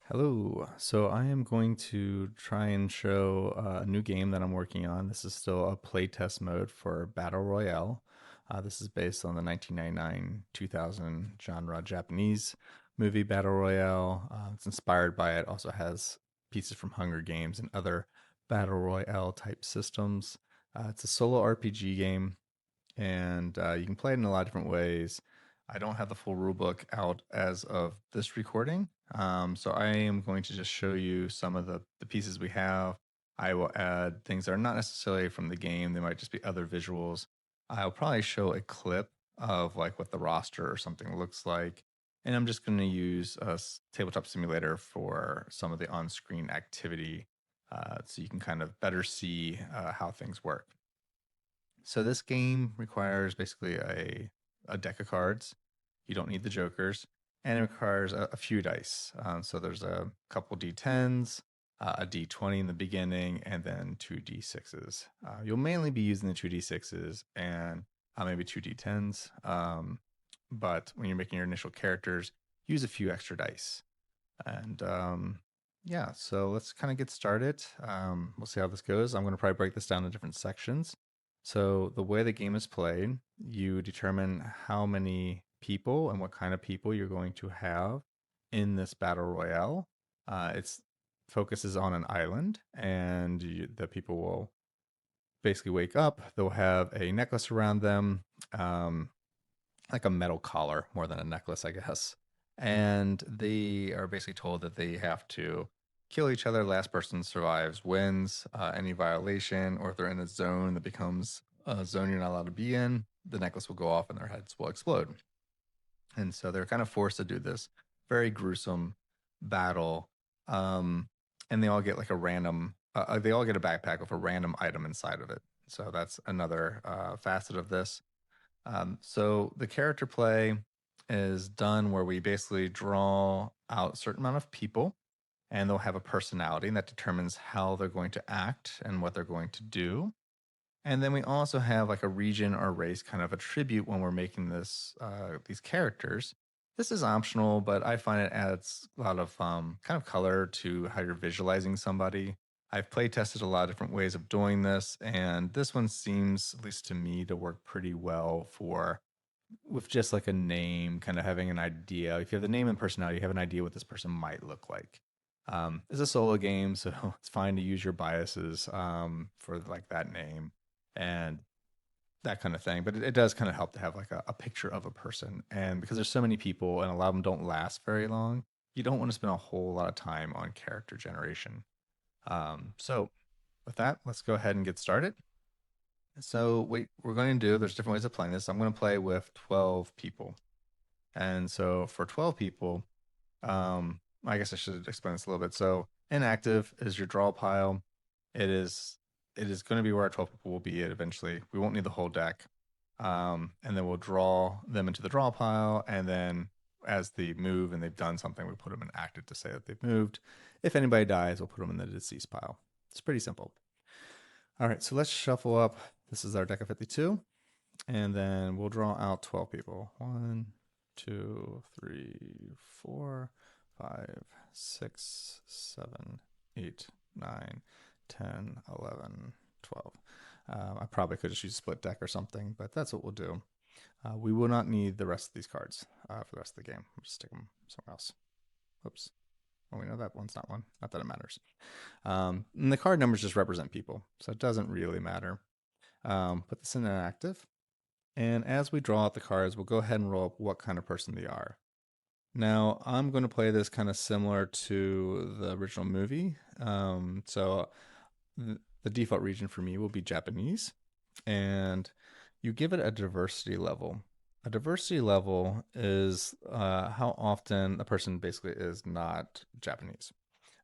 Hello. So I am going to try and show a new game that I'm working on. This is still a playtest mode for Battle Royale. This is based on the 1999-2000 genre Japanese movie Battle Royale. It's inspired by it. Also has pieces from Hunger Games and other Battle Royale type systems. It's a solo RPG game, and you can play it in a lot of different ways. I don't have the full rulebook out as of this recording, so I am going to just show you some of the pieces we have. I will add things that are not necessarily from the game; they might just be other visuals. I'll probably show a clip of like what the roster or something looks like, and I'm just going to use a tabletop simulator for some of the on-screen activity, so you can kind of better see how things work. So this game requires basically a deck of cards. You don't need the jokers, and it requires a few dice. So there's a couple d10s, a d20 in the beginning, and then two d6s. You'll mainly be using the two d6s and maybe two d10s. But when you're making your initial characters, use a few extra dice. And yeah, so let's kind of get started. We'll see how this goes. I'm going to probably break this down into different sections. So the way the game is played, you determine how many people and what kind of people you're going to have in this battle royale. It's focuses on an island, and the people will basically wake up. They'll have a necklace around them, um, like a metal collar more than a necklace, I guess. And they are basically told that they have to kill each other. Last person survives wins. Any violation, or if they're in a zone that becomes a zone you're not allowed to be in, the necklace will go off and their heads will explode. And so they're kind of forced to do this very gruesome battle. Um, and they all get like a random, they all get a backpack with a random item inside of it. So that's another facet of this. So the character play is done where we basically draw out a certain amount of people, and they'll have a personality, and that determines how they're going to act and what they're going to do. And then we also have like a region or race kind of attribute when we're making this these characters. This is optional, but I find it adds a lot of kind of color to how you're visualizing somebody. I've play tested a lot of different ways of doing this, and this one seems, at least to me, to work pretty well for with just like a name, kind of having an idea. If you have the name and personality, you have an idea what this person might look like. It's a solo game, so it's fine to use your biases for like that name and that kind of thing. But it does kind of help to have like a picture of a person. And because there's so many people and a lot of them don't last very long, you don't want to spend a whole lot of time on character generation. So with that, let's go ahead and get started. So what we're going to do, there's different ways of playing this. I'm going to play with 12 people. And so for 12 people, I guess I should explain this a little bit. So inactive is your draw pile. It is going to be where our 12 people will be at eventually. We won't need the whole deck. And then we'll draw them into the draw pile. And then as they move and they've done something, we put them in active to say that they've moved. If anybody dies, we'll put them in the deceased pile. It's pretty simple. All right, so let's shuffle up. This is our deck of 52. And then we'll draw out 12 people. 1, 2, 3, 4, 5, 6, 7, 8, 9, 10, 11, 12. I probably could just use a split deck or something, but that's what we'll do. We will not need the rest of these cards for the rest of the game. We'll just stick them somewhere else. Oops. Well, we know that one's not one. Not that it matters. And the card numbers just represent people, so it doesn't really matter. Put this in inactive. And as we draw out the cards, we'll go ahead and roll up what kind of person they are. Now, I'm going to play this kind of similar to the original movie. So the default region for me will be Japanese. And you give it a diversity level. A diversity level is how often a person basically is not Japanese.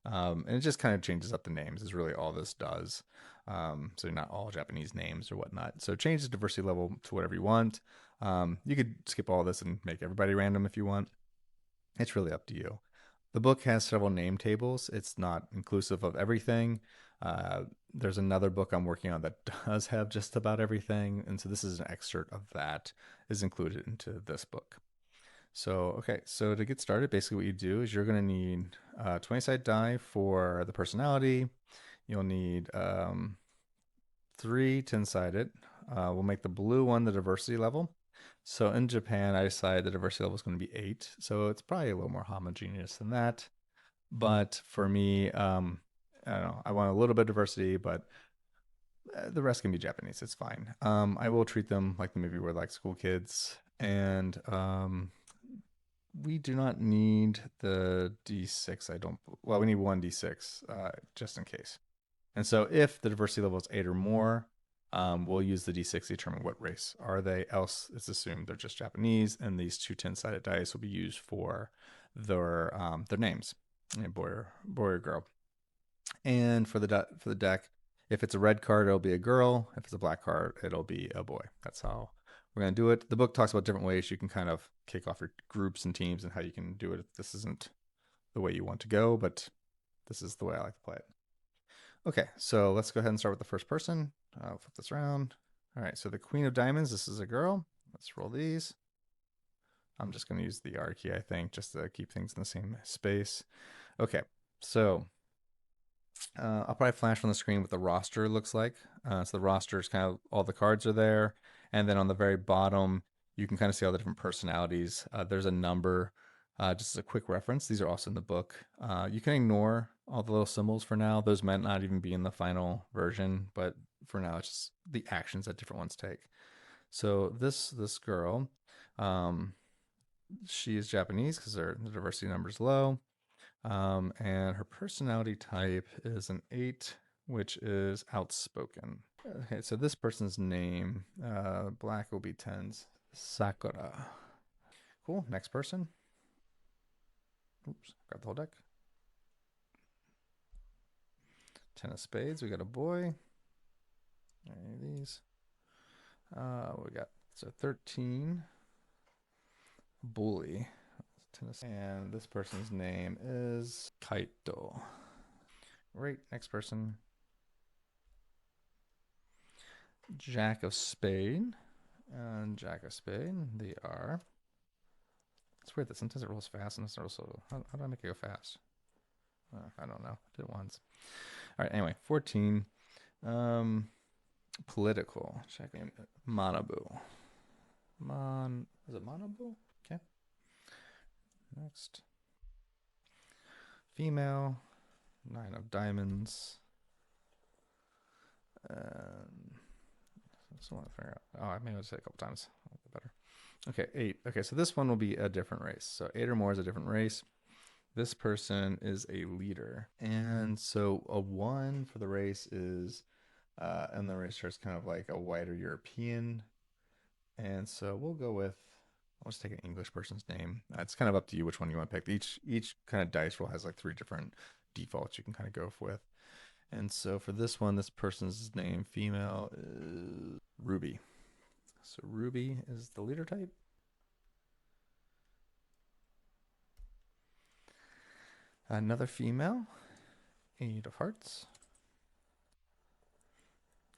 And it just kind of changes up the names, is really all this does. So not all Japanese names or whatnot. So change the diversity level to whatever you want. You could skip all this and make everybody random if you want. It's really up to you. The book has several name tables. It's not inclusive of everything. There's another book I'm working on that does have just about everything. And so this is an excerpt of that is included into this book. So, okay, so to get started, basically what you do is you're going to need 20-sided die for the personality. You'll need 3 10-sided. We'll make the blue one the diversity level. So in Japan, I decided the diversity level is going to be 8. So it's probably a little more homogeneous than that. But for me, I don't know. I want a little bit of diversity, but the rest can be Japanese. It's fine. I will treat them like the movie were like school kids. And we do not need the D6. Well, we need one D6 just in case. And so if the diversity level is 8 or more, we'll use the D6 to determine what race are they. Else, it's assumed they're just Japanese, and these 2 10-sided dice will be used for their names, boy or girl. And for the deck, if it's a red card, it'll be a girl. If it's a black card, it'll be a boy. That's how we're going to do it. The book talks about different ways you can kind of kick off your groups and teams and how you can do it if this isn't the way you want to go, but this is the way I like to play it. Okay, so let's go ahead and start with the first person. I'll flip this around. All right, so the Queen of Diamonds, this is a girl. Let's roll these. I'm just going to use the R key, I think, just to keep things in the same space. Okay, so I'll probably flash on the screen what the roster looks like. So the roster is kind of all the cards are there. And then on the very bottom, you can kind of see all the different personalities. There's a number, just as a quick reference. These are also in the book. You can ignore all the little symbols for now. Those might not even be in the final version, but for now, it's just the actions that different ones take. So this girl, she is Japanese because the diversity number is low. And her personality type is an 8, which is outspoken. Okay, so this person's name, black will be 10s, Sakura. Cool, next person. Oops, grab the whole deck. 10 of spades, we got a boy. Any of these? We got, so 13, bully. And this person's name is Kaito. Right, next person. Jack of spade. And Jack of spade, they are. It's weird that sometimes it rolls fast and it's also. How do I make it go fast? I don't know. I did it once. All right, anyway, 14. Political. Check name. Manabu. Is it Manabu? Okay. Next. Female. 9 of diamonds. I just want to figure out. Oh, I may have said it a couple times. A little bit better. Okay, 8. Okay, so this one will be a different race. So 8 or more is a different race. This person is a leader. And so a 1 for the race is, and the race is kind of like a whiter European. And so we'll go with, I'll just take an English person's name. It's kind of up to you which one you want to pick. Each kind of dice roll has like 3 different defaults you can kind of go with. And so for this one, this person's name, female, is Ruby. So Ruby is the leader type. Another female, 8 of hearts.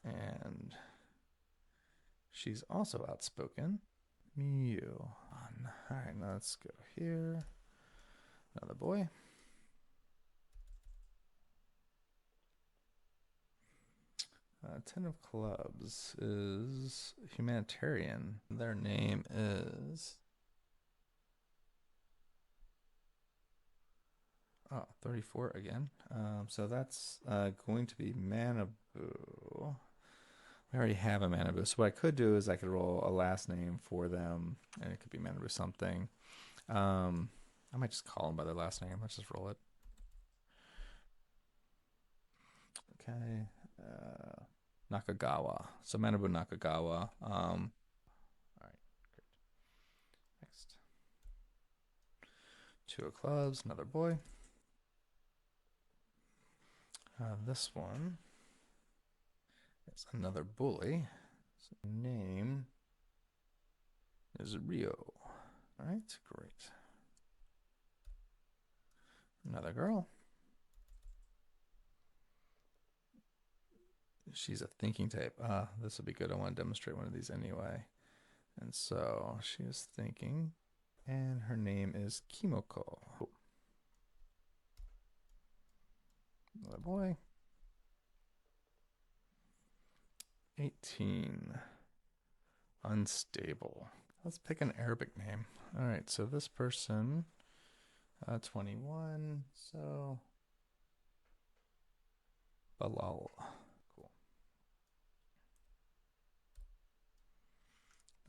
And she's also outspoken. Mew. All right, now let's go here. Another boy. Ten of clubs is humanitarian. Their name is 34 again. So that's going to be Manabu. We already have a Manabu. So what I could do is I could roll a last name for them, and it could be Manabu something. I might just call them by their last name. Let's just roll it. Okay. Nakagawa. So Manabu Nakagawa. All right, great. Next. 2 of clubs, another boy. This one is another bully. So name is Rio. All right, great. Another girl. She's a thinking type. This will be good. I want to demonstrate one of these anyway. And so she is thinking, and her name is Kimoko. boy. 18. Unstable. Let's pick an Arabic name. All right, so this person, 21. So Balal. Cool.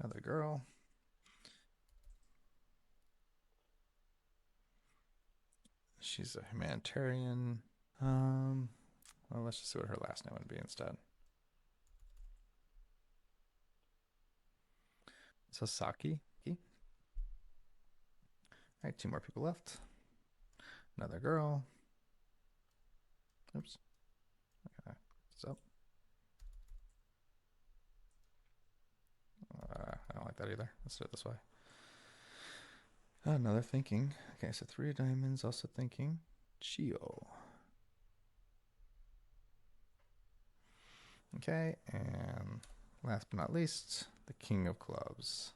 Another girl. She's a humanitarian. Well, let's just see what her last name would be instead. Sasaki. All right, two more people left. Another girl. Oops. Okay. So, I don't like that either. Let's do it this way. Another thinking. Okay, so 3 diamonds. Also thinking. Chio. Okay, and last but not least, the King of Clubs.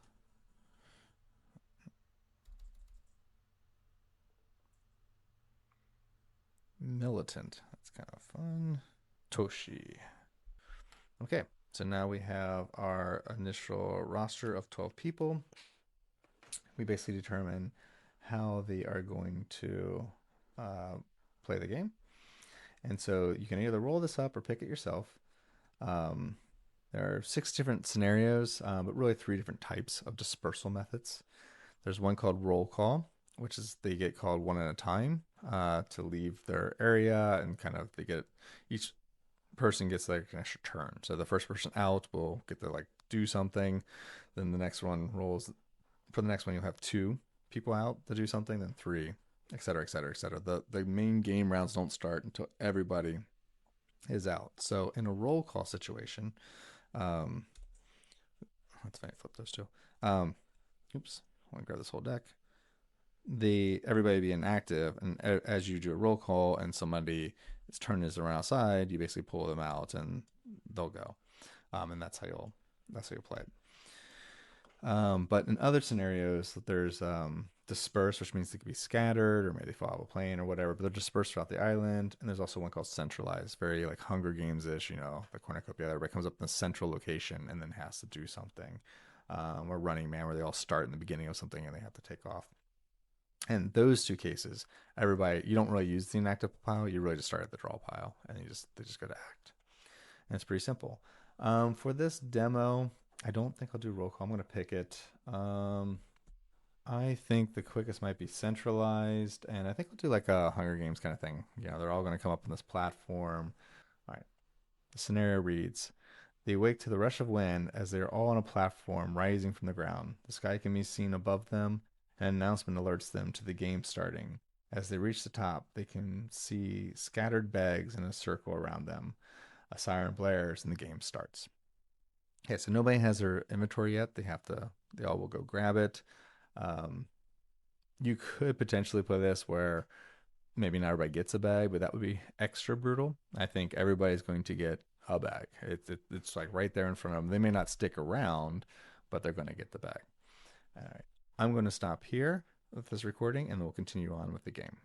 Militant. That's kind of fun. Toshi. Okay, so now we have our initial roster of 12 people. We basically determine how they are going to play the game. And so you can either roll this up or pick it yourself. There are 6 different scenarios, but really 3 different types of dispersal methods. There's one called roll call, which is they get called one at a time to leave their area, and kind of they get each person gets like an extra turn. So the first person out will get to like do something. Then the next one rolls. For the next one, you'll have 2 people out to do something, then 3, et cetera, et cetera, et cetera. The main game rounds don't start until everybody is out. So in a roll call situation, let's flip those 2. Oops, I want to grab this whole deck. Everybody being active, and as you do a roll call and somebody's turn is around outside, you basically pull them out and they'll go, and that's how you'll play it. But in other scenarios, there's dispersed, which means they could be scattered or maybe they fall off a plane or whatever, but they're dispersed throughout the island. And there's also one called centralized, very like Hunger Games ish, the cornucopia. Everybody comes up in a central location and then has to do something. Or Running Man, where they all start in the beginning of something and they have to take off. And those 2 cases, everybody, you don't really use the inactive pile. You really just start at the draw pile, and they just go to act. And it's pretty simple. For this demo, I don't think I'll do roll call. I'm going to pick it. I think the quickest might be centralized, and I think we'll do like a Hunger Games kind of thing. They're all going to come up on this platform. All right. The scenario reads: they wake to the rush of wind as they are all on a platform rising from the ground. The sky can be seen above them. An announcement alerts them to the game starting. As they reach the top, they can see scattered bags in a circle around them. A siren blares and the game starts. Okay, so nobody has their inventory yet. They all will go grab it. Um, you could potentially play this where maybe not everybody gets a bag, but that would be extra brutal. I think everybody's going to get a bag. It's like right there in front of them. They may not stick around, but they're going to get the bag. All right. I'm going to stop here with this recording and we'll continue on with the game.